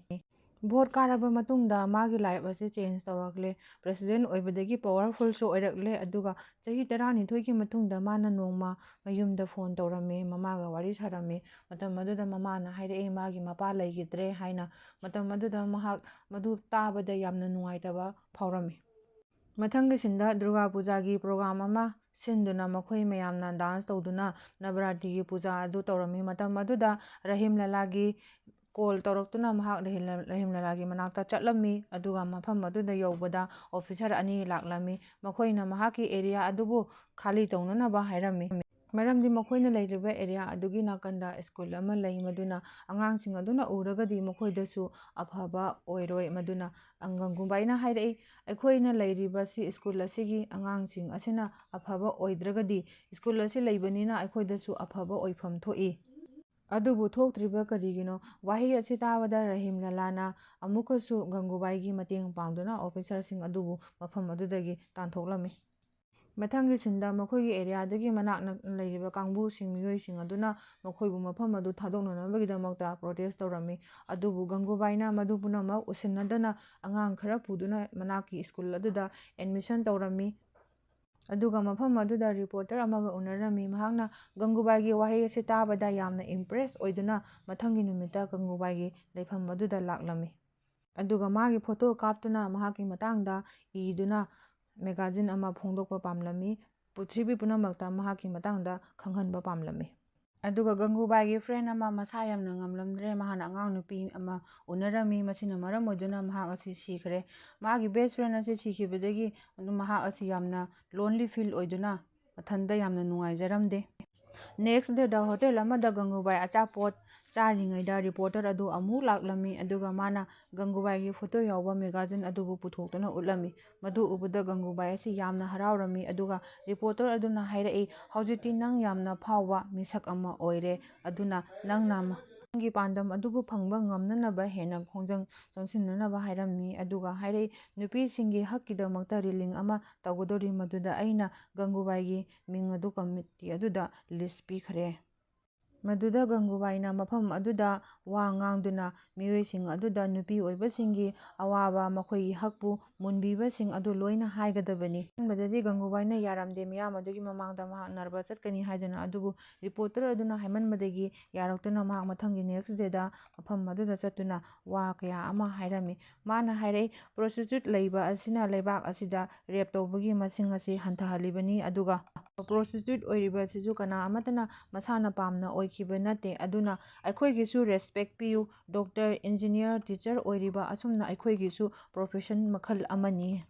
ꯚꯣꯠ ꯀꯥꯔꯕ ꯃꯇꯨꯡꯗ ꯃꯥꯒꯤ ꯂꯥꯏꯐ ꯑꯁꯤ ꯆꯦꯟꯖ ꯇꯧꯔꯛꯂꯦ꯫ ꯄ꯭ꯔꯦꯁꯤꯗꯦꯟꯠ ꯑꯣꯏꯕꯗꯒꯤ ꯄꯋꯥꯔꯐꯨꯜꯁꯨ ꯑꯣꯏꯔꯛꯂꯦ꯫ ꯑꯗꯨꯒ ꯆꯍꯤ 12ꯒꯤ ꯃꯇꯨꯡꯗ ꯃꯥꯅ ꯅꯣꯡꯃ ꯃꯌꯨꯝꯗ ꯐꯣꯟ ꯇꯧꯔꯝꯃꯤ, ꯃꯃꯥꯒ ꯋꯥꯔꯤ ꯁꯥꯔꯝꯃꯤ꯫ ꯃꯇꯝ ꯑꯗꯨꯗ ꯃꯃꯥꯅ ꯍꯥꯏꯔꯛꯏ ꯃꯥꯒꯤ ꯃꯄꯥ ꯂꯩꯈꯤꯗ꯭ꯔꯦ ꯍꯥꯏꯅ꯫ ꯃꯇꯝ ꯑꯗꯨꯗ ꯃꯍꯥꯛ ꯃꯗꯨ ꯇꯥꯕꯗ ꯌꯥꯝꯅ ꯅꯨꯡꯉꯥꯏꯇꯕ ꯐꯥꯎꯔꯝꯃꯤ꯫ ꯃꯊꯪꯒꯤ ꯁꯤꯟꯗ ꯗꯨꯔꯒꯥ ꯄꯨꯖꯥꯒꯤ ꯄ꯭ꯔꯣꯒ꯭ꯔꯥꯝ ꯑꯃ ꯁꯤꯟꯗꯨꯅ ꯃꯈꯣꯏ ꯃꯌꯥꯝꯅ ꯗꯥꯟꯁ ꯇꯧꯗꯨꯅ ꯅꯕꯔꯥꯇ꯭ꯔꯤꯒꯤ ꯄꯨꯖꯥ ꯑꯗꯨ ꯇꯧꯔꯝꯃꯤ꯫ ꯃꯇꯝ ꯑꯗꯨꯗ ꯔꯍꯤꯝꯂꯥꯂꯥꯒꯤ ꯀꯣꯜ ꯇꯧꯔꯛꯇꯨꯅ ꯃꯍꯥꯛ ꯔꯍꯤꯝꯂꯥꯂꯥꯒꯤ ꯃꯅꯥꯛꯇ ꯆꯠꯂꯝꯃꯤ꯫ ꯑꯗꯨꯒ ꯃꯐꯝ ꯑꯗꯨꯗ ꯌꯧꯕꯗ ꯑꯣꯐꯤꯁꯥꯔ ꯑꯅꯤ ꯂꯥꯛꯂꯝꯃꯤ꯫ ꯃꯈꯣꯏꯅ ꯃꯍꯥꯛꯀꯤ ꯑꯦꯔꯤꯌꯥ ꯑꯗꯨꯕꯨ ꯈꯥꯂꯤ ꯇꯧꯅꯅꯕ ꯍꯥꯏꯔꯝꯃꯤ, ꯃꯔꯝꯗꯤ ꯃꯈꯣꯏꯅ ꯂꯩꯔꯤꯕ ꯑꯦꯔꯤꯌꯥ ꯑꯗꯨꯒꯤ ꯅꯥꯀꯟꯗ ꯁ꯭ꯀꯨꯜ ꯑꯃ ꯂꯩ, ꯃꯗꯨꯅ ꯑꯉꯥꯡꯁꯤꯡ ꯑꯗꯨꯅ ꯎꯔꯒꯗꯤ ꯃꯈꯣꯏꯗꯁꯨ ꯑꯐꯕ ꯑꯣꯏꯔꯣꯏ꯫ ꯃꯗꯨꯅ ꯒꯪꯒꯨꯕꯥꯏꯅ ꯍꯥꯏꯔꯛꯏ, ꯑꯩꯈꯣꯏꯅ ꯂꯩꯔꯤꯕꯁꯤ ꯁ꯭ꯀꯨꯜ ꯑꯁꯤꯒꯤ ꯑꯉꯥꯡꯁꯤꯡ ꯑꯁꯤꯅ ꯑꯐꯕ ꯑꯣꯏꯗ꯭ꯔꯒꯗꯤ ꯁ꯭ꯀꯨꯜ ꯑꯁꯤ ꯂꯩꯕꯅꯤꯅ ꯑꯩꯈꯣꯏꯗꯁꯨ ꯑꯐꯕ ꯑꯣꯏꯐꯝ ꯊꯣꯛꯏ꯫ ꯑꯗꯨꯕꯨ ꯊꯣꯛꯇ꯭ꯔꯤꯕ ꯀꯔꯤꯒꯤꯅꯣ? ꯋꯥꯍꯩ ꯑꯁꯤ ꯇꯥꯕꯗ ꯔꯍꯤꯝꯂꯥꯂꯥꯅ ꯑꯃꯨꯛꯀꯁꯨ ꯒꯪꯒꯨꯕꯥꯏꯒꯤ ꯃꯇꯦꯡ ꯄꯥꯡꯗꯨꯅ ꯑꯣꯐꯤꯁꯥꯔꯁꯤꯡ ꯑꯗꯨꯕꯨ ꯃꯐꯝ ꯑꯗꯨꯗꯒꯤ ꯇꯥꯟꯊꯣꯛꯂꯝꯃꯤ꯫ ꯃꯊꯪꯒꯤ ꯁꯤꯟꯗ ꯃꯈꯣꯏꯒꯤ ꯑꯦꯔꯤꯌꯥꯗꯨꯒꯤ ꯃꯅꯥꯛ ꯅꯛꯅ ꯂꯩꯔꯤꯕ ꯀꯥꯡꯕꯨꯁꯤꯡ ꯃꯤꯑꯣꯏꯁꯤꯡ ꯑꯗꯨꯅ ꯃꯈꯣꯏꯕꯨ ꯃꯐꯝ ꯑꯗꯨ ꯊꯥꯗꯣꯛꯅꯅꯕꯒꯤꯗꯃꯛꯇ ꯄ꯭ꯔꯣꯇꯦꯁ ꯇꯧꯔꯝꯃꯤ꯫ ꯑꯗꯨꯕꯨ ꯒꯪꯒꯨꯕꯥꯏꯅ ꯃꯗꯨ ꯄꯨꯝꯅꯃꯛ ꯎꯁꯤꯟꯅꯗꯅ ꯑꯉꯥꯡ ꯈꯔ ꯄꯨꯗꯨꯅ ꯃꯅꯥꯛꯀꯤ ꯁ꯭ꯀꯨꯜ ꯑꯗꯨꯗ ꯑꯦꯗꯃꯤꯁꯟ ꯇꯧꯔꯝꯃꯤ꯫ ꯑꯗꯨꯒ ꯃꯐꯝ ꯑꯗꯨꯗ ꯔꯤꯄꯣꯔꯇꯔ ꯑꯃꯒ ꯎꯅꯔꯝꯃꯤ꯫ ꯃꯍꯥꯛꯅ ꯒꯪꯒꯨꯕꯥꯏꯒꯤ ꯋꯥꯍꯩ ꯑꯁꯤ ꯇꯥꯕꯗ ꯌꯥꯝꯅ ꯏꯝꯄ꯭ꯔꯦꯁ ꯑꯣꯏꯗꯨꯅ ꯃꯊꯪꯒꯤ ꯅꯨꯃꯤꯠꯇ ꯒꯪꯒꯨꯕꯥꯏꯒꯤ ꯂꯩꯐꯝ ꯑꯗꯨꯗ ꯂꯥꯛꯂꯝꯃꯤ꯫ ꯑꯗꯨꯒ ꯃꯥꯒꯤ ꯐꯣꯇꯣ ꯀꯥꯞꯇꯨꯅ ꯃꯍꯥꯛꯀꯤ ꯃꯇꯥꯡꯗ ꯏꯗꯨꯅ ꯃꯦꯒꯥꯖꯤꯟ ꯑꯃ ꯐꯣꯡꯗꯣꯛꯄ ꯄꯥꯝꯂꯝꯃꯤ, ꯄ꯭ꯔꯤꯊꯤꯕꯤ ꯄꯨꯝꯅꯃꯛꯇ ꯃꯍꯥꯛꯀꯤ ꯃꯇꯥꯡꯗ ꯈꯪꯍꯟꯕ ꯄꯥꯝꯂꯝꯃꯤ꯫ ꯑꯗꯨꯒ ꯒꯪꯒꯨꯕꯥꯏꯒꯤ ꯐ꯭ꯔꯦꯟ ꯑꯃ ꯃꯁꯥ ꯌꯥꯝꯅ ꯉꯝꯂꯝꯗ꯭ꯔꯦ, ꯃꯍꯥꯛꯅ ꯑꯉꯥꯡ ꯅꯨꯄꯤ ꯑꯃ ꯎꯅꯔꯝꯃꯤ, ꯃꯁꯤꯅ ꯃꯔꯝ ꯑꯣꯏꯗꯨꯅ ꯃꯍꯥꯛ ꯑꯁꯤ ꯁꯤꯈ꯭ꯔꯦ꯫ ꯃꯥꯒꯤ ꯕꯦꯁ ꯐ꯭ꯔꯦꯟ ꯑꯁꯤ ꯁꯤꯈꯤꯕꯗꯒꯤ ꯃꯍꯥꯛ ꯑꯁꯤ ꯌꯥꯝꯅ ꯂꯣꯟꯂꯤ ꯐꯤꯜ ꯑꯣꯏꯗꯨꯅ ꯃꯊꯟꯇ ꯌꯥꯝꯅ ꯅꯨꯡꯉꯥꯏꯖꯔꯝꯗꯦ꯫ ꯅꯦꯛꯁ ꯗꯦꯗ ꯍꯣꯇꯦꯜ ꯑꯃꯗ ꯒꯪꯒꯨꯕꯥꯏ ꯑꯆꯥꯄꯣꯠ ꯆꯥꯔꯤꯉꯩꯗ ꯔꯤꯄꯣꯔꯇꯔ ꯑꯗꯨ ꯑꯃꯨꯛ ꯂꯥꯛꯂꯝꯃꯤ, ꯑꯗꯨꯒ ꯃꯥꯅ ꯒꯪꯒꯨꯕꯥꯏꯒꯤ ꯐꯣꯇꯣ ꯌꯥꯎꯕ ꯃꯦꯒꯥꯖꯤꯟ ꯑꯗꯨꯕꯨ ꯄꯨꯊꯣꯛꯇꯨꯅ ꯎꯠꯂꯝꯃꯤ꯫ ꯃꯗꯨ ꯎꯕꯗ ꯒꯪꯒꯨꯕꯥꯏ ꯑꯁꯤ ꯌꯥꯝꯅ ꯍꯔꯥꯎꯔꯝꯃꯤ, ꯑꯗꯨꯒ ꯔꯤꯄꯣꯔꯇꯔ ꯑꯗꯨꯅ ꯍꯥꯏꯔꯛꯏ, ꯍꯧꯖꯤꯛꯇꯤ ꯅꯪ ꯌꯥꯝꯅ ꯐꯥꯎꯕ ꯃꯤꯁꯛ ꯑꯃ ꯑꯣꯏꯔꯦ, ꯑꯗꯨꯅ ꯅꯪꯅ ꯅꯪꯒꯤ ꯄꯥꯟꯗꯝ ꯑꯗꯨꯕꯨ ꯐꯪꯕ ꯉꯝꯅꯅꯕ ꯍꯦꯟꯅ ꯈꯣꯡꯖꯪ ꯆꯪꯁꯤꯟꯅꯅꯕ ꯍꯥꯏꯔꯝꯃꯤ꯫ ꯑꯗꯨꯒ ꯍꯥꯏꯔꯛꯏ, ꯅꯨꯄꯤꯁꯤꯡꯒꯤ ꯍꯛꯀꯤꯗꯃꯛꯇ ꯔꯤꯂꯤꯡ ꯑꯃ ꯇꯧꯒꯗꯧꯔꯤ, ꯃꯗꯨꯗ ꯑꯩꯅ ꯒꯪꯒꯨꯕꯥꯏꯒꯤ ꯃꯤꯡ ꯑꯗꯨ ꯀꯝꯃꯤꯇꯤ ꯑꯗꯨꯗ ꯂꯤꯁ ꯄꯤꯈ꯭ꯔꯦ꯫ ꯃꯗꯨꯗ ꯒꯪꯒꯨꯕꯥꯏꯅ ꯃꯐꯝ ꯑꯗꯨꯗ ꯋꯥ ꯉꯥꯡꯗꯨꯅ ꯃꯤꯑꯣꯏꯁꯤꯡ ꯑꯗꯨꯗ ꯅꯨꯄꯤ ꯑꯣꯏꯕꯁꯤꯡꯒꯤ ꯑꯋꯥꯕ, ꯃꯈꯣꯏꯒꯤ ꯍꯛꯄꯨ ꯃꯨꯟꯕꯤꯕꯁꯤꯡ ꯑꯗꯨ ꯂꯣꯏꯅ ꯍꯥꯏꯒꯗꯕꯅꯤ꯫ ꯑꯍꯥꯟꯕꯗꯗꯤ ꯒꯪꯒꯨꯕꯥꯏꯅ ꯌꯥꯔꯝꯗꯦ, ꯃꯤꯌꯥꯝ ꯑꯗꯨꯒꯤ ꯃꯃꯥꯡꯗ ꯃꯍꯥꯛ ꯅꯔꯚꯁ ꯆꯠꯀꯅꯤ ꯍꯥꯏꯗꯨꯅ, ꯑꯗꯨꯕꯨ ꯔꯤꯄꯣꯔꯇꯔ ꯑꯗꯨꯅ ꯍꯥꯏꯃꯟꯕꯗꯒꯤ ꯌꯥꯔꯛꯇꯨꯅ ꯃꯍꯥꯛ ꯃꯊꯪꯒꯤ ꯅꯦꯛꯁ ꯗꯦꯗ ꯃꯐꯝ ꯑꯗꯨꯗ ꯆꯠꯇꯨꯅ ꯋꯥ ꯀꯌꯥ ꯑꯃ ꯍꯥꯏꯔꯝꯃꯤ꯫ ꯃꯥꯅ ꯍꯥꯏꯔꯛꯏ, ꯄ꯭ꯔꯣꯁꯇꯤꯇ꯭ꯌꯨꯠ ꯂꯩꯕ ꯑꯁꯤꯅ ꯂꯩꯕꯥꯛ ꯑꯁꯤꯗ ꯔꯦꯞ ꯇꯧꯕꯒꯤ ꯃꯁꯤꯡ ꯑꯁꯤ ꯍꯟꯊꯍꯜꯂꯤꯕꯅꯤ, ꯑꯗꯨꯒ ꯄ꯭ꯔꯣꯁꯇꯤꯇ꯭ꯌꯨꯠ ꯑꯣꯏꯔꯤꯕ ꯑꯁꯤꯁꯨ ꯀꯅꯥ ꯑꯃꯠꯇꯅ ꯃꯁꯥꯅ ꯄꯥꯝꯅ ꯑꯣꯏꯈꯤꯕ ꯅꯠꯇꯦ, ꯑꯗꯨꯅ ꯑꯩꯈꯣꯏꯒꯤꯁꯨ ꯔꯦꯁꯄꯦꯛ ꯄꯤꯌꯨ꯫ ꯗꯣꯛꯇꯔ, ꯏꯟꯖꯤꯅꯤꯌꯔ, ꯇꯤꯆꯔ ꯑꯣꯏꯔꯤꯕ ꯑꯁꯨꯝꯅ ꯑꯩꯈꯣꯏꯒꯤꯁꯨ ꯄ꯭ꯔꯣꯐꯦꯁꯟ ꯃꯈꯜ ꯑꯃꯅꯤ꯫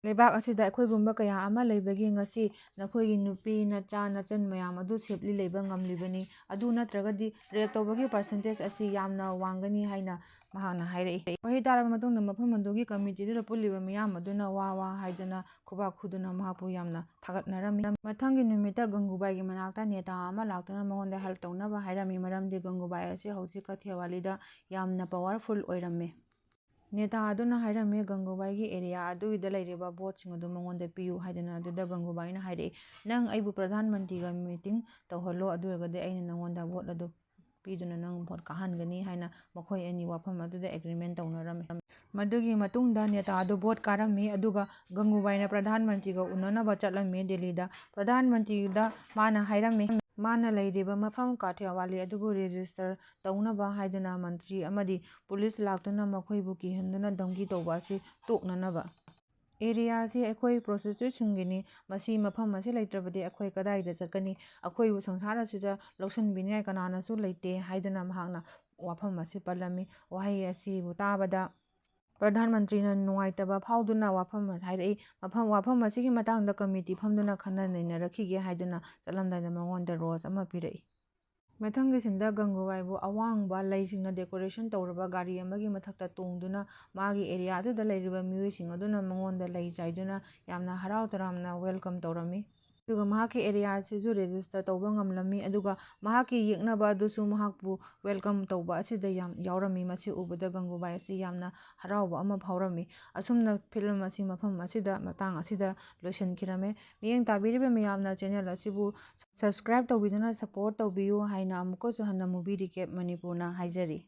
ꯂꯩꯕꯥꯛ ꯑꯁꯤꯗ ꯑꯩꯈꯣꯏꯒꯨꯝꯕ ꯀꯌꯥ ꯑꯃ ꯂꯩꯕꯒꯤ ꯉꯁꯤ ꯅꯈꯣꯏꯒꯤ ꯅꯨꯄꯤ, ꯅꯆꯥ, ꯅꯆꯟ ꯃꯌꯥꯝ ꯑꯗꯨ ꯁꯦꯐꯂꯤ ꯂꯩꯕ ꯉꯝꯂꯤꯕꯅꯤ, ꯑꯗꯨ ꯅꯠꯇ꯭ꯔꯒꯗꯤ ꯔꯦꯞ ꯇꯧꯕꯒꯤ ꯄꯔꯁꯦꯟꯇꯦꯖ ꯑꯁꯤ ꯌꯥꯝꯅ ꯋꯥꯡꯒꯅꯤ ꯍꯥꯏꯅ ꯃꯍꯥꯛꯅ ꯍꯥꯏꯔꯛꯏ꯫ ꯋꯥꯍꯩ ꯇꯥꯔꯕ ꯃꯇꯨꯡꯗ ꯃꯐꯝ ꯑꯗꯨꯒꯤ ꯀꯝꯃꯤꯇꯤꯗꯨꯗ ꯄꯨꯜꯂꯤꯕ ꯃꯤꯌꯥꯝ ꯑꯗꯨꯅ ꯋꯥ ꯍꯥꯏꯗꯨꯅ ꯈꯨꯕꯥꯛ ꯈꯨꯗꯨꯅ ꯃꯍꯥꯛꯄꯨ ꯌꯥꯝꯅ ꯊꯥꯒꯠꯅꯔꯝꯃꯤ꯫ ꯃꯊꯪꯒꯤ ꯅꯨꯃꯤꯠꯇ ꯒꯪꯒꯨꯕꯥꯏꯒꯤ ꯃꯅꯥꯛꯇ ꯅꯦꯇꯥ ꯑꯃ ꯂꯥꯛꯇꯨꯅ ꯃꯉꯣꯟꯗ ꯍꯦꯜꯞ ꯇꯧꯅꯕ ꯍꯥꯏꯔꯝꯃꯤ, ꯃꯔꯝꯗꯤ ꯒꯪꯒꯨꯕꯥꯏ ꯑꯁꯤ ꯍꯧꯖꯤꯛ ꯀꯊꯤꯌꯥꯋꯥꯂꯤꯗ ꯌꯥꯝꯅ ꯄꯋꯥꯔꯐꯨꯜ ꯑꯣꯏꯔꯝꯃꯤ꯫ ꯅꯦꯇꯥ ꯑꯗꯨꯅ ꯍꯥꯏꯔꯝꯃꯤ, ꯒꯪꯒꯨꯕꯥꯏꯒꯤ ꯑꯦꯔꯤꯌꯥ ꯑꯗꯨꯒꯤꯗ ꯂꯩꯔꯤꯕ ꯚꯣꯠꯁꯤꯡ ꯑꯗꯨ ꯃꯉꯣꯟꯗ ꯄꯤꯌꯨ ꯍꯥꯏꯗꯨꯅ꯫ ꯑꯗꯨꯗ ꯒꯪꯒꯨꯕꯥꯏꯅ ꯍꯥꯏꯔꯛꯏ, ꯅꯪ ꯑꯩꯕꯨ ꯄ꯭ꯔꯙꯥꯟ ꯃꯟꯇ꯭ꯔꯤꯒ ꯃꯤꯇꯤꯡ ꯇꯧꯍꯜꯂꯣ, ꯑꯗꯨ ꯑꯣꯏꯔꯒꯗꯤ ꯑꯩꯅ ꯅꯉꯣꯟꯗ ꯚꯣꯠ ꯑꯗꯨ ꯄꯤꯗꯨꯅ ꯅꯪ ꯚꯣꯠ ꯀꯥꯍꯟꯒꯅꯤ ꯍꯥꯏꯅ ꯃꯈꯣꯏ ꯑꯅꯤ ꯋꯥꯐꯝ ꯑꯗꯨꯗ ꯑꯦꯒ꯭ꯔꯤꯃꯦꯟ ꯇꯧꯅꯔꯝꯃꯤ꯫ ꯃꯗꯨꯒꯤ ꯃꯇꯨꯡꯗ ꯅꯦꯇꯥ ꯑꯗꯨ ꯚꯣꯠ ꯀꯥꯔꯝꯃꯤ, ꯑꯗꯨꯒ ꯒꯪꯒꯨꯕꯥꯏꯅ ꯄ꯭ꯔꯙꯥꯟ ꯃꯟꯇ꯭ꯔꯤꯒ ꯎꯅꯅꯕ ꯆꯠꯂꯝꯃꯤ ꯗꯤꯜꯂꯤꯗ꯫ ꯄ꯭ꯔꯙꯥꯟ ꯃꯟꯇ꯭ꯔꯤꯗ ꯃꯥꯅ ꯍꯥꯏꯔꯝꯃꯤ, ꯃꯥꯅ ꯂꯩꯔꯤꯕ ꯃꯐꯝ ꯀꯥꯊꯤꯌꯥꯋꯥꯂꯤ ꯑꯗꯨꯕꯨ ꯔꯦꯖꯤꯁꯇꯔ ꯇꯧꯅꯕ ꯍꯥꯏꯗꯨꯅ ꯃꯟꯇ꯭ꯔꯤ ꯑꯃꯗꯤ ꯄꯨꯂꯤꯁ ꯂꯥꯛꯇꯨꯅ ꯃꯈꯣꯏꯕꯨ ꯀꯤꯍꯟꯗꯨꯅ ꯙꯝꯀꯤ ꯇꯧꯕ ꯑꯁꯤ ꯇꯣꯛꯅꯅꯕ꯫ ꯑꯦꯔꯤꯌꯥ ꯑꯁꯤ ꯑꯩꯈꯣꯏ ꯄ꯭ꯔꯣꯁꯇꯤꯇ꯭ꯌꯨꯠꯁꯤꯡꯒꯤꯅꯤ, ꯃꯁꯤ ꯃꯐꯝ ꯑꯁꯤ ꯂꯩꯇ꯭ꯔꯕꯗꯤ ꯑꯩꯈꯣꯏ ꯀꯗꯥꯏꯗ ꯆꯠꯀꯅꯤ, ꯑꯩꯈꯣꯏꯕꯨ ꯁꯪꯁꯥꯔ ꯑꯁꯤꯗ ꯂꯧꯁꯤꯟꯕꯤꯅꯤꯡꯉꯥꯏ ꯀꯅꯥꯅꯁꯨ ꯂꯩꯇꯦ ꯍꯥꯏꯗꯨꯅ ꯃꯍꯥꯛꯅ ꯋꯥꯐꯝ ꯑꯁꯤ ꯄꯜꯂꯝꯃꯤ꯫ ꯋꯥꯍꯩ ꯑꯁꯤꯕꯨ ꯇꯥꯕꯗ ꯄ꯭ꯔꯙꯥꯟ ꯃꯟꯇ꯭ꯔꯤꯅ ꯅꯨꯡꯉꯥꯏꯇꯕ ꯐꯥꯎꯗꯨꯅ ꯋꯥꯐꯝ ꯍꯥꯏꯔꯛꯏ, ꯋꯥꯐꯝ ꯑꯁꯤꯒꯤ ꯃꯇꯥꯡꯗ ꯀꯝꯃꯤꯇꯤ ꯐꯝꯗꯨꯅ ꯈꯟꯅ ꯅꯩꯅꯔꯛꯈꯤꯒꯦ ꯍꯥꯏꯗꯨꯅ ꯆꯠꯂꯝꯗꯥꯏꯗ ꯃꯉꯣꯟꯗ ꯔꯣꯖ ꯑꯃ ꯄꯤꯔꯛꯏ꯫ ꯃꯊꯪꯒꯤ ꯁꯤꯟꯗ ꯒꯪꯒꯨꯕꯥꯏꯕꯨ ꯑꯋꯥꯡꯕ ꯂꯩꯁꯤꯡꯅ ꯗꯦꯀꯣꯔꯦꯁꯟ ꯇꯧꯔꯕ ꯒꯥꯔꯤ ꯑꯃꯒꯤ ꯃꯊꯛꯇ ꯇꯣꯡꯗꯨꯅ ꯃꯥꯒꯤ ꯑꯦꯔꯤꯌꯥ ꯑꯗꯨꯗ ꯂꯩꯔꯤꯕ ꯃꯤꯑꯣꯏꯁꯤꯡ ꯑꯗꯨꯅ ꯃꯉꯣꯟꯗ ꯂꯩ ꯆꯥꯏꯗꯨꯅ ꯌꯥꯝꯅ ꯍꯔꯥꯎ ꯇꯌꯥꯝꯅ ꯋꯦꯜꯀꯝ ꯇꯧꯔꯝꯃꯤ꯫ ꯑꯗꯨꯒ ꯃꯍꯥꯛꯀꯤ ꯑꯦꯔꯤꯌꯥ ꯑꯁꯤꯁꯨ ꯔꯦꯖꯤꯁꯇꯔ ꯇꯧꯕ ꯉꯝꯂꯝꯃꯤ, ꯑꯗꯨꯒ ꯃꯍꯥꯛꯀꯤ ꯌꯦꯛꯅꯕ ꯑꯗꯨꯁꯨ ꯃꯍꯥꯛꯄꯨ ꯋꯦꯜꯀꯝ ꯇꯧꯕ ꯑꯁꯤꯗ ꯌꯥꯎꯔꯝꯃꯤ꯫ ꯃꯁꯤ ꯎꯕꯗ ꯒꯪꯒꯨꯕꯥꯏ ꯑꯁꯤ ꯌꯥꯝꯅ ꯍꯔꯥꯎꯕ ꯑꯃ ꯐꯥꯎꯔꯝꯃꯤ꯫ ꯑꯁꯨꯝꯅ ꯐꯤꯂꯝ ꯑꯁꯤ ꯃꯐꯝ ꯑꯁꯤꯗ ꯃꯇꯥꯡ ꯑꯁꯤꯗ ꯂꯣꯏꯁꯤꯟꯈꯤꯔꯝꯃꯦ꯫ ꯃꯤꯠꯌꯦꯡ ꯇꯥꯕꯤꯔꯤꯕ ꯃꯤꯌꯥꯝꯅ ꯆꯦꯅꯦꯜ ꯑꯁꯤꯕꯨ ꯁꯕꯁꯀ꯭ꯔꯥꯏꯕ ꯇꯧꯕꯤꯗꯨꯅ ꯁꯄꯣꯔꯠ ꯇꯧꯕꯤꯌꯨ ꯍꯥꯏꯅ ꯑꯃꯨꯛꯀꯁꯨ ꯍꯟꯅ ꯃꯨꯚꯤ ꯔꯤꯀꯦꯞ ꯃꯅꯤꯄꯨꯔꯅ ꯍꯥꯏꯖꯔꯤ꯫